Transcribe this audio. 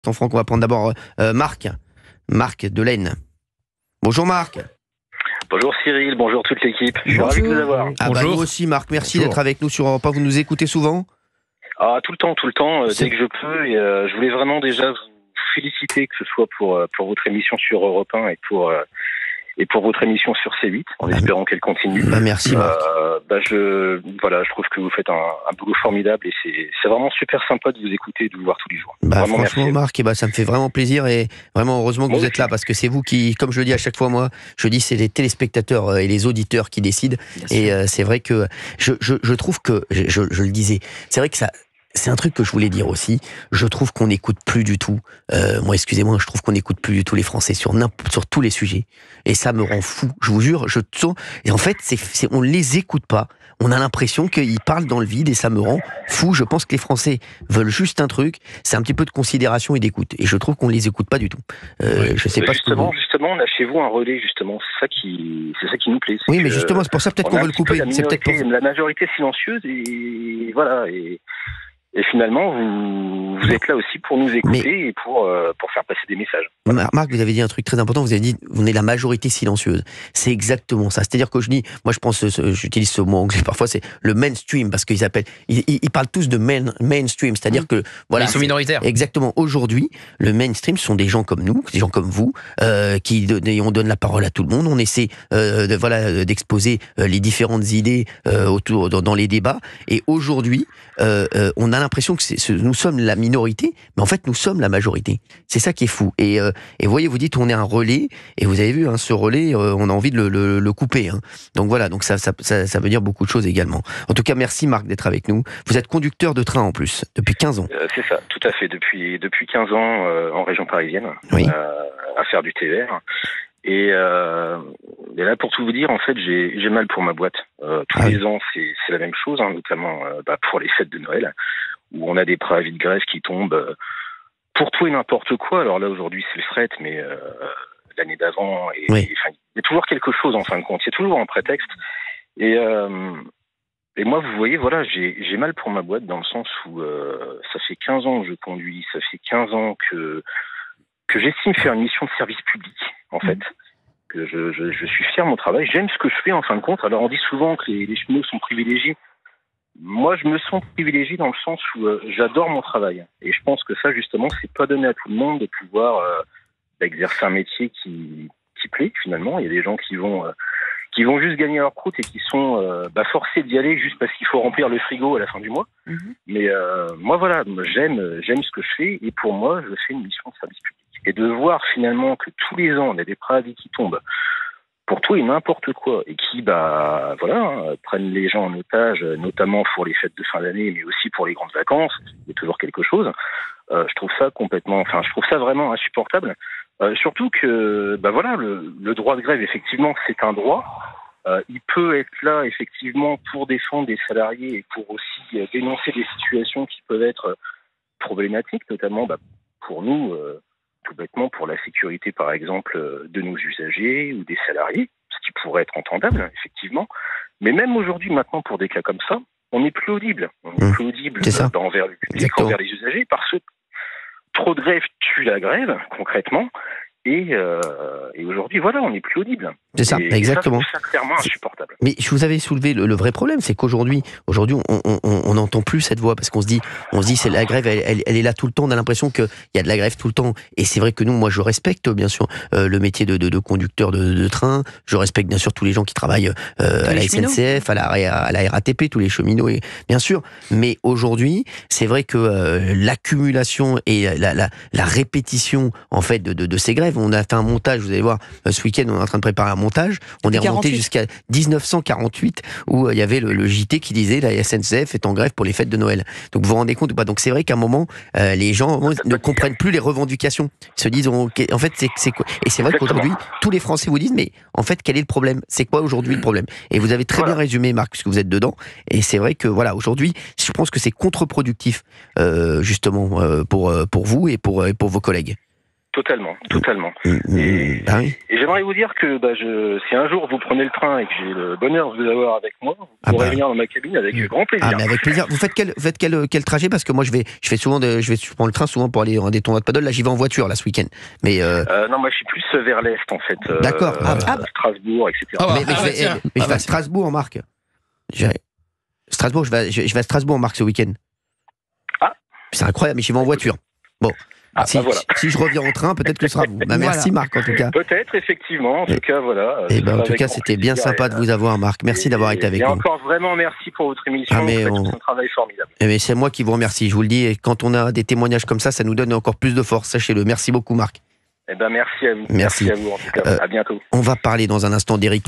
Sans Franck, on va prendre d'abord Marc. Marc de l'Aisne. Bonjour Marc. Bonjour Cyril, bonjour toute l'équipe. Je suis ravi de vous avoir. Nous aussi Marc, merci d'être avec nous sur Europe 1. Vous nous écoutez souvent ? Tout le temps, dès que je peux. Et, je voulais vraiment déjà vous féliciter, que ce soit pour votre émission sur Europe 1 et pour votre émission sur C8, en espérant qu'elle continue. Merci Marc. Je trouve que vous faites un boulot formidable et c'est vraiment super sympa de vous écouter et de vous voir tous les jours. Franchement Marc, ça me fait vraiment plaisir et vraiment heureusement que vous êtes là, parce que c'est vous qui, comme je le dis à chaque fois, moi je dis c'est les téléspectateurs et les auditeurs qui décident. Et c'est vrai que je trouve que, je le disais, c'est vrai que ça... C'est un truc que je voulais dire aussi. Je trouve qu'on n'écoute plus du tout. Excusez-moi, je trouve qu'on n'écoute plus du tout les Français sur tous les sujets. Et ça me rend fou. Je vous jure, et en fait, on les écoute pas. On a l'impression qu'ils parlent dans le vide et ça me rend fou. Je pense que les Français veulent juste un truc. C'est un petit peu de considération et d'écoute. Et je trouve qu'on les écoute pas du tout. Je sais pas. Justement, on a chez vous un relais, justement. C'est ça qui nous plaît. Oui, mais justement, c'est pour ça peut-être qu'on veut le couper. C'est peut-être pour la majorité silencieuse et voilà. Et finalement, vous êtes là aussi pour nous écouter et pour faire passer des messages. Marc, vous avez dit un truc très important. Vous avez dit, vous êtes la majorité silencieuse. C'est exactement ça. C'est-à-dire que j'utilise ce mot anglais parfois, c'est le mainstream, parce qu'ils parlent tous de mainstream. C'est-à-dire que, voilà. Ils sont minoritaires. Exactement. Aujourd'hui, le mainstream sont des gens comme nous, des gens comme vous, on donne la parole à tout le monde. On essaie, d'exposer les différentes idées dans les débats. Et aujourd'hui, on a l'impression que nous sommes la minorité, mais en fait nous sommes la majorité. C'est ça qui est fou. Et voyez, vous dites on est un relais, et vous avez vu, ce relais, on a envie de le couper. Donc voilà, donc ça veut dire beaucoup de choses également. En tout cas, merci Marc d'être avec nous. Vous êtes conducteur de train en plus, depuis 15 ans. C'est ça, tout à fait, depuis 15 ans en région parisienne, oui. À faire du TER. Et là, pour tout vous dire, en fait, j'ai mal pour ma boîte. Tous les ans, c'est la même chose, notamment pour les fêtes de Noël, où on a des préavis de grève qui tombent pour tout et n'importe quoi. Alors là, aujourd'hui, c'est le fret, mais l'année d'avant, il y a toujours quelque chose, en fin de compte. Il y a toujours un prétexte. Et moi, vous voyez, voilà, j'ai mal pour ma boîte, dans le sens où ça fait 15 ans que je conduis, ça fait 15 ans que j'estime faire une mission de service public, en fait. Que je suis fier de mon travail, j'aime ce que je fais, en fin de compte. Alors on dit souvent que les cheminots sont privilégiés. Moi, je me sens privilégié dans le sens où j'adore mon travail. Et je pense que ça, justement, c'est pas donné à tout le monde de pouvoir exercer un métier qui plaît, finalement. Il y a des gens qui vont juste gagner leur croûte et qui sont forcés d'y aller juste parce qu'il faut remplir le frigo à la fin du mois. Mais moi, voilà, j'aime ce que je fais, et pour moi, je fais une mission de service public. Et de voir finalement que tous les ans, on a des préavis qui tombent pour tout et n'importe quoi, et qui prennent les gens en otage, notamment pour les fêtes de fin d'année, mais aussi pour les grandes vacances. Il y a toujours quelque chose. Je trouve ça vraiment insupportable. Surtout que, le droit de grève, effectivement, c'est un droit. Il peut être là, effectivement, pour défendre des salariés et pour aussi dénoncer des situations qui peuvent être problématiques, notamment pour nous, tout bêtement, pour la sécurité, par exemple, de nos usagers ou des salariés, ce qui pourrait être entendable, effectivement. Mais même aujourd'hui, maintenant, pour des cas comme ça, on n'est plus audible. On n'est plus audible envers le public, envers les usagers, parce que trop de grève tue la grève, concrètement. Et aujourd'hui, voilà, on n'est plus audible. C'est ça, exactement. C'est clairement insupportable. Mais je vous avais soulevé le vrai problème, c'est qu'aujourd'hui, on n'entend plus cette voix, parce qu'on se dit, c'est la grève, elle est là tout le temps. On a l'impression qu'il y a de la grève tout le temps. Et c'est vrai que moi, je respecte bien sûr le métier de conducteur de train. Je respecte bien sûr tous les gens qui travaillent à la SNCF, à la RATP, tous les cheminots, bien sûr. Mais aujourd'hui, c'est vrai que l'accumulation et la répétition, en fait, de ces grèves. On a fait un montage, vous allez voir, ce week-end, on est en train de préparer un montage. On est remonté jusqu'à 1948, où il y avait le JT qui disait la SNCF est en grève pour les fêtes de Noël. Donc vous vous rendez compte ou pas? Donc c'est vrai qu'à un moment, les gens ne comprennent plus les revendications. Ils se disent, en fait, c'est quoi? Et c'est vrai qu'aujourd'hui, tous les Français vous disent, mais en fait, quel est le problème? C'est quoi aujourd'hui le problème? Et vous avez très bien résumé, Marc, puisque vous êtes dedans. Et c'est vrai que voilà, aujourd'hui, je pense que c'est contre-productif, justement, pour vous et pour vos collègues. Totalement. Oui. Et j'aimerais vous dire que si un jour vous prenez le train et que j'ai le bonheur de vous avoir avec moi, vous pourrez venir dans ma cabine avec grand plaisir. Ah, mais avec plaisir. Vous faites quel trajet? Parce que moi, je prends le train souvent pour aller dans des tournois de paddle. Là, j'y vais en voiture, là, ce week-end. Mais non, moi, je suis plus vers l'est, en fait. D'accord. Strasbourg, etc. Je vais à Strasbourg, Marc. Strasbourg, je vais à Strasbourg, Marc, ce week-end. Ah. C'est incroyable, mais j'y vais en voiture. Bon. Si je reviens en train, peut-être que ce sera vous. Merci Marc, en tout cas. Peut-être, effectivement. En tout cas, voilà. En tout cas, c'était bien sympa de vous avoir, Marc. Merci d'avoir été avec nous. Et encore vraiment merci pour votre émission. Vous faites un travail formidable. Mais c'est moi qui vous remercie, je vous le dis. Et quand on a des témoignages comme ça nous donne encore plus de force. Sachez-le. Merci beaucoup, Marc. Merci à vous. Merci à vous, en tout cas. À bientôt. On va parler dans un instant d'Éric